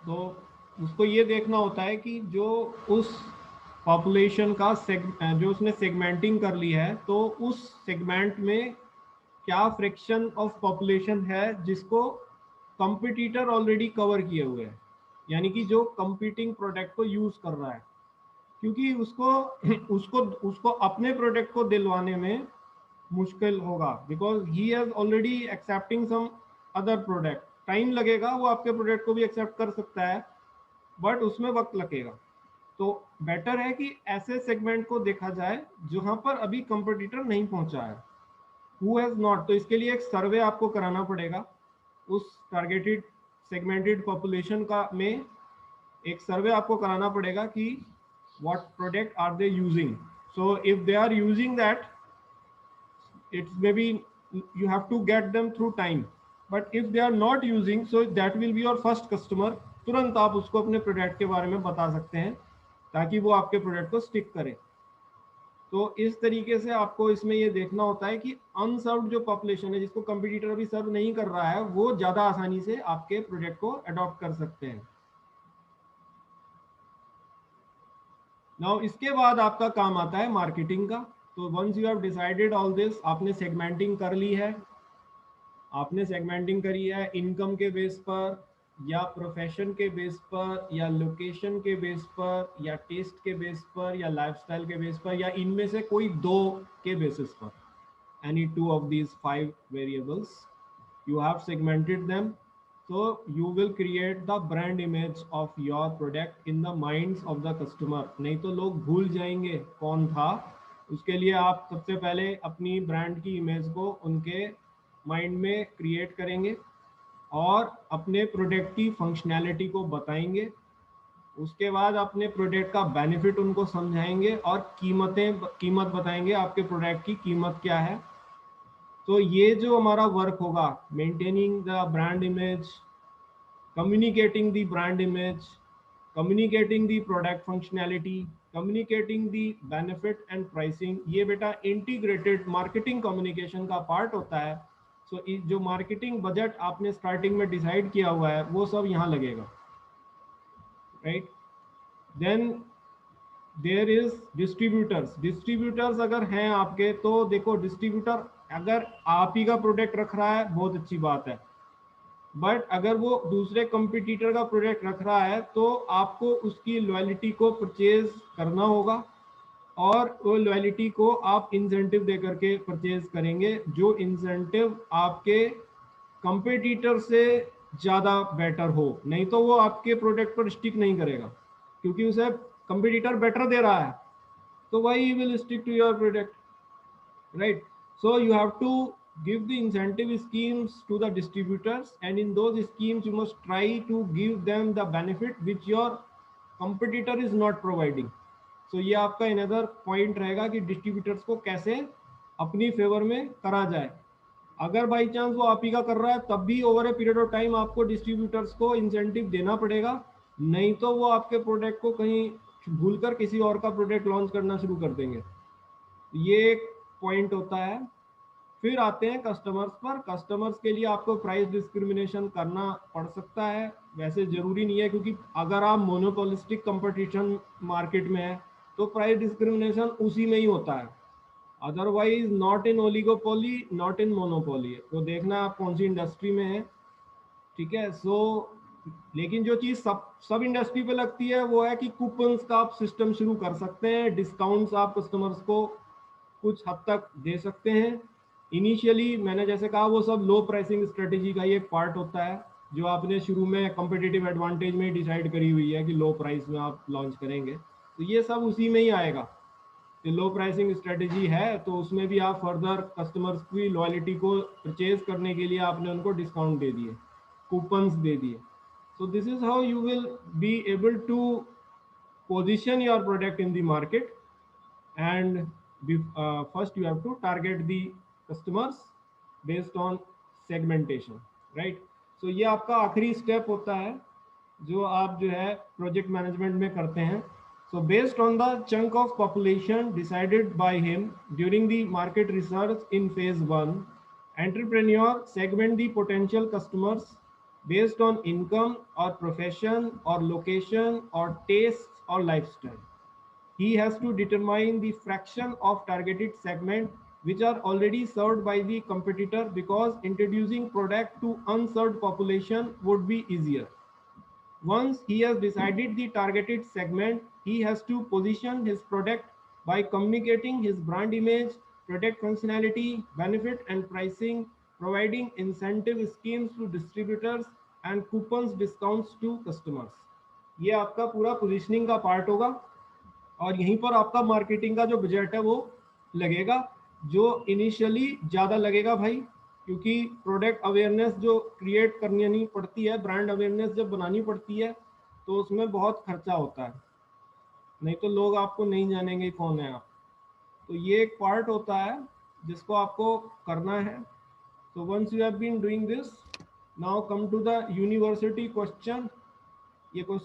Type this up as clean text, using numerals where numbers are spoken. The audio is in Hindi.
तो उसको ये देखना होता है कि जो उस पॉपुलेशन का जो उसने सेगमेंटिंग कर ली है, तो उस सेगमेंट में क्या फ्रैक्शन ऑफ पॉपुलेशन है जिसको कंपटीटर ऑलरेडी कवर किए हुए हैं, यानी कि जो कंपीटिंग प्रोडक्ट को यूज कर रहा है, क्योंकि उसको उसको उसको अपने प्रोडक्ट को दिलवाने में मुश्किल होगा, because he has already accepting some other product. Time लगेगा, वो आपके प्रोडक्ट को भी एक्सेप्ट कर सकता है, बट उसमें वक्त लगेगा। तो बेटर है कि ऐसे सेगमेंट को देखा जाए जहां पर अभी कंपटीटर नहीं पहुंचा है, हु हैज नॉट। तो इसके लिए एक सर्वे आपको कराना पड़ेगा उस टारगेटेड सेगमेंटेड पॉपुलेशन का में। एक सर्वे आपको कराना पड़ेगा कि what product are they using. So if they are using that, it's maybe you have to get them through time, but if they are not using, so that will be your first customer। तुरंत आप उसको अपने प्रोडक्ट के बारे में बता सकते हैं ताकि वो आपके प्रोडक्ट को स्टिक करे। तो इस तरीके से आपको इसमें ये देखना होता है कि अनसर्व्ड जो पॉपुलेशन है, जिसको कंपटीटर अभी सर्व नहीं कर रहा है, वो ज्यादा आसानी से आपके प्रोडक्ट को अडॉप्ट कर सकते हैं। नाउ इसके बाद आपका काम आता है मार्केटिंग का। तो once you have decided all this, आपने सेगमेंटिंग कर ली है, आपने सेगमेंटिंग करी है इनकम के बेस पर, या प्रोफेशन के बेस पर, या लोकेशन के बेस पर, या टेस्ट के बेस पर, या लाइफस्टाइल के बेस पर, या इनमें से कोई दो के बेसिस पर, any two of these five variables you have segmented them। so you will create the brand image of your product in the minds of the customer। नहीं तो लोग भूल जाएंगे कौन था। उसके लिए आप सबसे पहले अपनी ब्रांड की इमेज को उनके माइंड में क्रिएट करेंगे और अपने प्रोडक्ट की फंक्शनैलिटी को बताएंगे। उसके बाद अपने प्रोडक्ट का बेनिफिट उनको समझाएंगे और कीमत बताएंगे, आपके प्रोडक्ट की कीमत क्या है। तो ये जो हमारा वर्क होगा, maintaining the brand image, communicating the brand image, communicating the product functionality, communicating the benefit and pricing, ये बेटा इंटीग्रेटेड मार्केटिंग कम्युनिकेशन का पार्ट होता है। सो जो मार्केटिंग बजट आपने स्टार्टिंग में डिसाइड किया हुआ है वो सब यहाँ लगेगा, right. Then there is distributors. Distributors अगर हैं आपके, तो देखो डिस्ट्रीब्यूटर अगर आप ही का प्रोडक्ट रख रहा है बहुत अच्छी बात है, बट अगर वो दूसरे कंपटीटर का प्रोडक्ट रख रहा है तो आपको उसकी लॉयल्टी को परचेज करना होगा, और वो लॉयल्टी को आप इंसेंटिव दे करके परचेज करेंगे, जो इंसेंटिव आपके कंपटीटर से ज़्यादा बेटर हो। नहीं तो वो आपके प्रोडक्ट पर स्टिक नहीं करेगा, क्योंकि उसे कंपटीटर बेटर दे रहा है, so why he will stick to your product, right? So you have to give the incentive schemes to the distributors, and in those schemes you must try to give them the benefit which your competitor is not providing। so ये आपका another point रहेगा कि डिस्ट्रीब्यूटर्स को कैसे अपनी फेवर में करा जाए। अगर बाई चांस वो आप ही का कर रहा है, तब भी over a period of time आपको डिस्ट्रीब्यूटर्स को इंसेंटिव देना पड़ेगा, नहीं तो वो आपके प्रोडक्ट को कहीं भूलकर किसी और का प्रोडक्ट लॉन्च करना शुरू कर देंगे। ये एक पॉइंट होता है। फिर आते हैं कस्टमर्स पर। कस्टमर्स के लिए आपको प्राइस डिस्क्रिमिनेशन करना पड़ सकता है, वैसे जरूरी नहीं है, क्योंकि अगर आप मोनोपोलिस्टिक कंपटीशन मार्केट में है तो प्राइस डिस्क्रिमिनेशन उसी में ही होता है, otherwise not in oligopoly, not in monopoly. तो देखना आप कौन सी इंडस्ट्री में है, ठीक है। सो लेकिन जो चीज सब सब इंडस्ट्री पे लगती है वो है कि कूपन्स का आप सिस्टम शुरू कर सकते हैं, डिस्काउंट्स आप कस्टमर्स को कुछ हद तक दे सकते हैं। इनिशियली मैंने जैसे कहा वो सब लो प्राइसिंग स्ट्रेटेजी का ही एक पार्ट होता है, जो आपने शुरू में कंपेटिटिव एडवांटेज में डिसाइड करी हुई है कि लो प्राइस में आप लॉन्च करेंगे, तो ये सब उसी में ही आएगा। लो प्राइसिंग स्ट्रेटेजी है तो उसमें भी आप फर्दर कस्टमर्स की लॉयल्टी को परचेज करने के लिए आपने उनको डिस्काउंट दे दिए, कूपन्स दे दिए। So this is how you will be able to position your product in the market, and first you have to target the customers based on segmentation, right? so ये आपका आखिरी स्टेप होता है जो आप जो है प्रोजेक्ट मैनेजमेंट में करते हैं। so based on the chunk of population decided by him during the market research in phase 1, entrepreneur segment the potential customers based on income or profession or location or tastes or lifestyle. He has to determine the fraction of targeted segment which are already served by the competitor, because introducing product to unserved population would be easier. Once he has decided the targeted segment, he has to position his product by communicating his brand image, product functionality, benefit and pricing, providing incentive schemes to distributors and coupons discounts to customers. ये आपका पूरा पोजीशनिंग का पार्ट होगा और यहीं पर आपका मार्केटिंग का जो बजट है वो लगेगा, जो इनिशियली ज़्यादा लगेगा भाई, क्योंकि प्रोडक्ट अवेयरनेस जो क्रिएट करनी पड़ती है, ब्रांड अवेयरनेस जब बनानी पड़ती है तो उसमें बहुत खर्चा होता है, नहीं तो लोग आपको नहीं जानेंगे कौन है आप। तो ये एक पार्ट होता है जिसको आपको करना है। तो once you have been doing this, now come to the university question. ये